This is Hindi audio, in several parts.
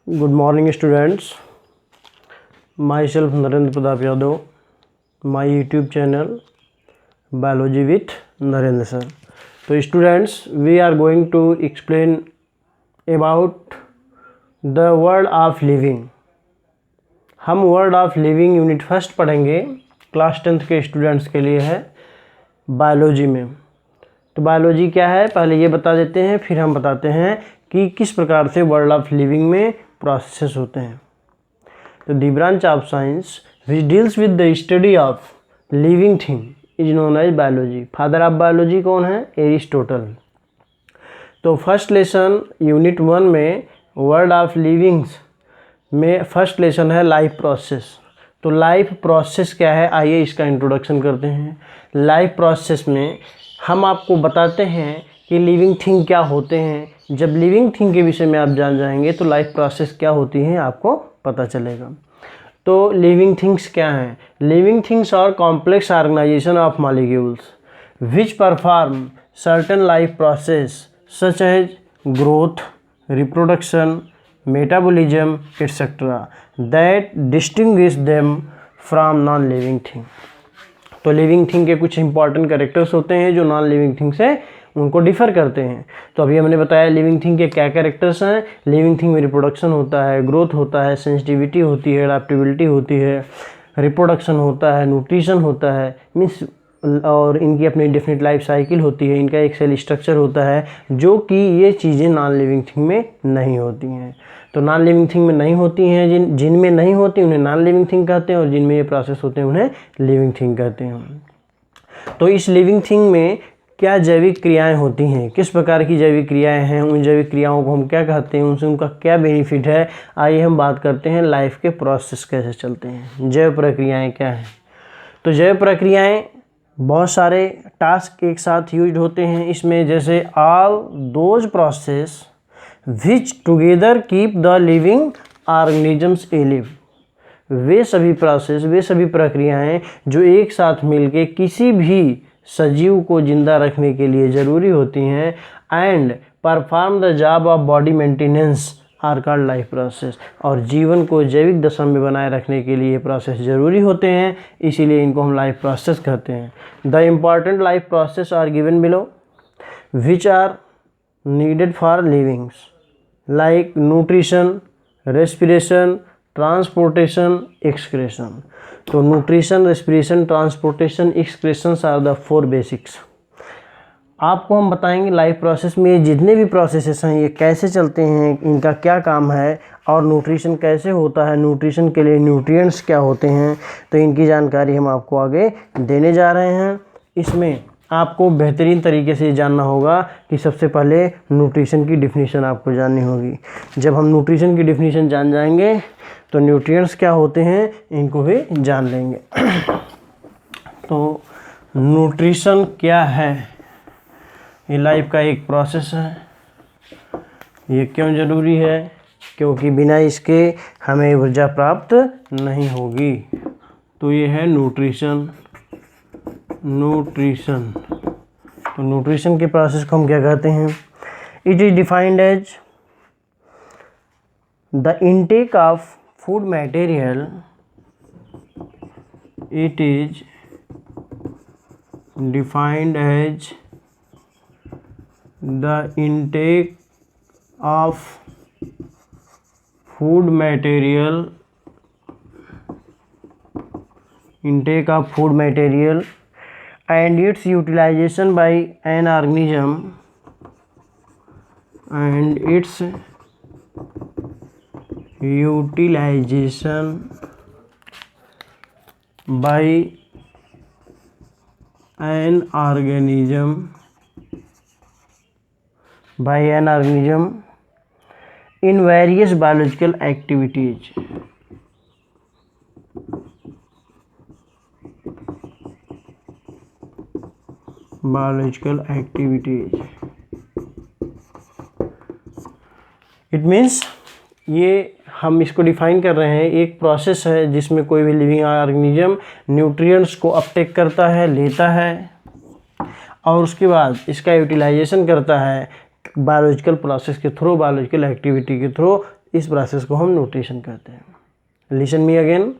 Good morning students, myself Narendra Pratap Yadav, my YouTube channel Biology with Narendra sir. So students, we are going to explain about the word of living. हम word of living unit first पढ़ेंगे, क्लास 10th के स्टूडेंट्स के लिए है बायोलॉजी में। तो बायोलॉजी क्या है पहले ये बता देते हैं, फिर हम बताते हैं कि किस प्रकार से वर्ल्ड ऑफ लिविंग में प्रोसेस होते हैं। तो the branch of science which deals with the study of living thing is known as biology. Father of biology कौन है? एरिस्टोटल। तो फर्स्ट लेसन यूनिट 1 में वर्ल्ड ऑफ लिविंग्स में फर्स्ट लेसन है लाइफ प्रोसेस। तो लाइफ प्रोसेस क्या है, आइए इसका इंट्रोडक्शन करते हैं। लाइफ प्रोसेस में हम आपको बताते हैं कि लिविंग थिंग क्या होते हैं। जब लिविंग थिंग के विषय में आप जान जाएंगे तो लाइफ प्रोसेस क्या होती है आपको पता चलेगा। तो लिविंग थिंग्स क्या हैं? Living things are complex organisation of molecules which perform certain life process such as growth, reproduction, metabolism etcetera that distinguish them from non living thing. तो लिविंग थिंग के कुछ इंपॉर्टेंट कैरेक्टर्स होते हैं जो नॉन लिविंग थिंग से उनको डिफ़र करते हैं। तो अभी हमने बताया लिविंग थिंग के क्या कैरेक्टर्स हैं। लिविंग थिंग में रिप्रोडक्शन होता है, ग्रोथ होता है, सेंसिटिविटी होती है, अडेप्टेबिलिटी होती है, रिप्रोडक्शन होता है, न्यूट्रिशन होता है, मीन्स और इनकी अपनी डेफिनेट लाइफ साइकिल होती है, इनका एक सेल स्ट्रक्चर होता है, जो कि ये चीज़ें नॉन लिविंग थिंग में नहीं होती हैं। तो नॉन लिविंग थिंग में नहीं होती हैं, जिनमें नहीं होती उन्हें नॉन लिविंग थिंग कहते हैं, और जिनमें ये प्रोसेस होते हैं उन्हें लिविंग थिंग कहते हैं। तो इस लिविंग थिंग में क्या जैविक क्रियाएं होती हैं, किस प्रकार की जैविक क्रियाएं हैं, उन जैविक क्रियाओं को हम क्या कहते हैं, उनसे उनका क्या बेनिफिट है। आइए हम बात करते हैं लाइफ के प्रोसेस कैसे चलते हैं, जैव प्रक्रियाएँ क्या हैं। तो जैव प्रक्रियाएँ बहुत सारे टास्क एक साथ यूज होते हैं इसमें, जैसे all those process which together keep the living organisms alive. वे सभी प्रोसेस, वे सभी प्रक्रियाएं जो एक साथ मिलके किसी भी सजीव को जिंदा रखने के लिए ज़रूरी होती हैं and perform the job of body maintenance are called life process. और जीवन को जैविक दशा में बनाए रखने के लिए ये प्रोसेस ज़रूरी होते हैं, इसीलिए इनको हम लाइफ प्रोसेस कहते हैं। The important life process are given below which are needed for livings like nutrition, respiration, transportation, excretion. तो nutrition, respiration, transportation, excretions are the 4 basics. आपको हम बताएंगे लाइफ प्रोसेस में ये जितने भी प्रोसेसेस हैं ये कैसे चलते हैं, इनका क्या काम है, और न्यूट्रिशन कैसे होता है, न्यूट्रिशन के लिए न्यूट्रिएंट्स क्या होते हैं। तो इनकी जानकारी हम आपको आगे देने जा रहे हैं। इसमें आपको बेहतरीन तरीके से जानना होगा कि सबसे पहले न्यूट्रिशन की डिफिनीशन आपको जाननी होगी। जब हम न्यूट्रिशन की डिफिनीशन जान जाएंगे तो न्यूट्रिएंट्स क्या होते हैं इनको भी जान लेंगे। तो न्यूट्रिशन क्या है? ये लाइफ का एक प्रोसेस है। ये क्यों ज़रूरी है? क्योंकि बिना इसके हमें ऊर्जा प्राप्त नहीं होगी। तो ये है न्यूट्रिशन। न्यूट्रिशन, तो न्यूट्रिशन के प्रोसेस को हम क्या कहते हैं? It is defined as the intake of food material. It is defined as the intake of food material, and its utilization by an organism, and its utilization by an organism in various biological activities. It means ये हम इसको डिफाइन कर रहे हैं, एक प्रोसेस है जिसमें कोई भी लिविंग ऑर्गेनिज्म न्यूट्रिएंट्स को अपटेक करता है, लेता है, और उसके बाद इसका यूटिलाइजेशन करता है बायोलॉजिकल प्रोसेस के थ्रू, बायोलॉजिकल एक्टिविटी के थ्रू इस प्रोसेस को हम न्यूट्रिशन कहते हैं। Listen me again,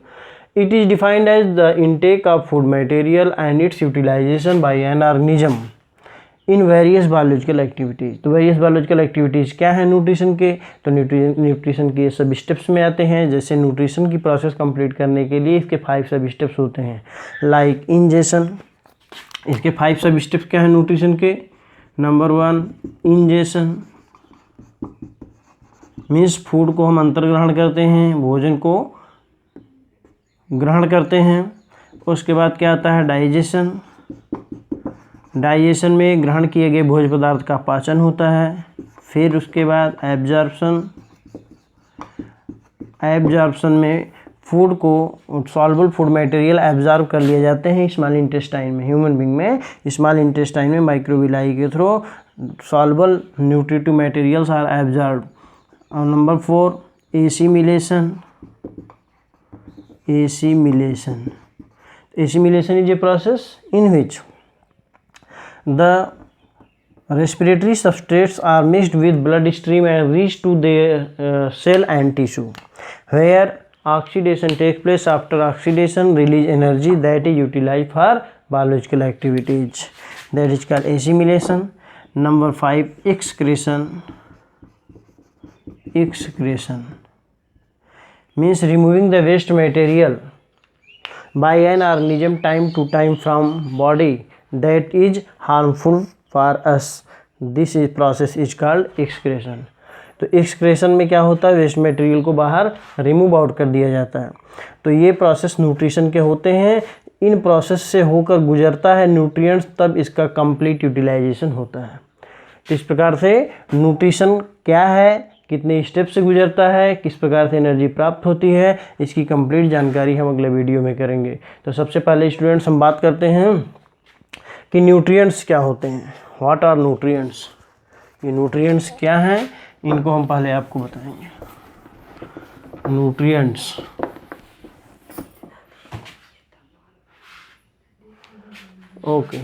it is defined as the intake of food material and its utilisation by an organism in various biological activities. तो वेरियस बायोलॉजिकल एक्टिविटीज़ क्या है न्यूट्रिशन के? तो न्यूट्रिशन के सब स्टेप्स में आते हैं। जैसे न्यूट्रिशन की प्रोसेस कंप्लीट करने के लिए इसके 5 सब स्टेप्स होते हैं, लाइक इंजेशन। इसके 5 सब स्टेप्स क्या है न्यूट्रिशन के? नंबर 1 इंजेशन, मीन्स फूड को हम अंतर्ग्रहण करते हैं, भोजन को ग्रहण करते हैं। उसके बाद क्या आता है? डाइजेशन। डाइजेशन में ग्रहण किए गए भोज्य पदार्थ का पाचन होता है। फिर उसके बाद एब्जॉर्प्शन। एब्जॉर्प्शन में फूड को, सॉल्युबल फूड मटेरियल एब्जॉर्ब कर लिए जाते हैं स्मॉल इंटेस्टाइन में। ह्यूमन बींग में स्मॉल इंटेस्टाइन में माइक्रोविलाई के through soluble nutritive materials are absorbed. और number 4 assimilation. Assimilation. Assimilation is a process in which the respiratory substrates are mixed with bloodstream and reach to their cell and tissue, where oxidation takes place. After oxidation, release energy that is utilized for biological activities. That is called assimilation. Number 5 excretion. Excretion means removing the waste material by an organism time to time from body that is harmful for us. This is process is called excretion. तो एक्सक्रेशन में क्या होता है? वेस्ट मटेरियल को बाहर रिमूव आउट कर दिया जाता है। तो ये प्रोसेस न्यूट्रिशन के होते हैं। इन प्रोसेस से होकर गुजरता है न्यूट्रिएंट्स, तब इसका कंप्लीट यूटिलाइजेशन होता है। तो इस प्रकार से न्यूट्रिशन क्या है, कितने स्टेप से गुजरता है, किस प्रकार से एनर्जी प्राप्त होती है, इसकी कंप्लीट जानकारी हम अगले वीडियो में करेंगे। तो सबसे पहले स्टूडेंट्स हम बात करते हैं कि न्यूट्रिएंट्स क्या होते हैं। What are nutrients? ये न्यूट्रिएंट्स क्या हैं, इनको हम पहले आपको बताएंगे। Nutrients, okay.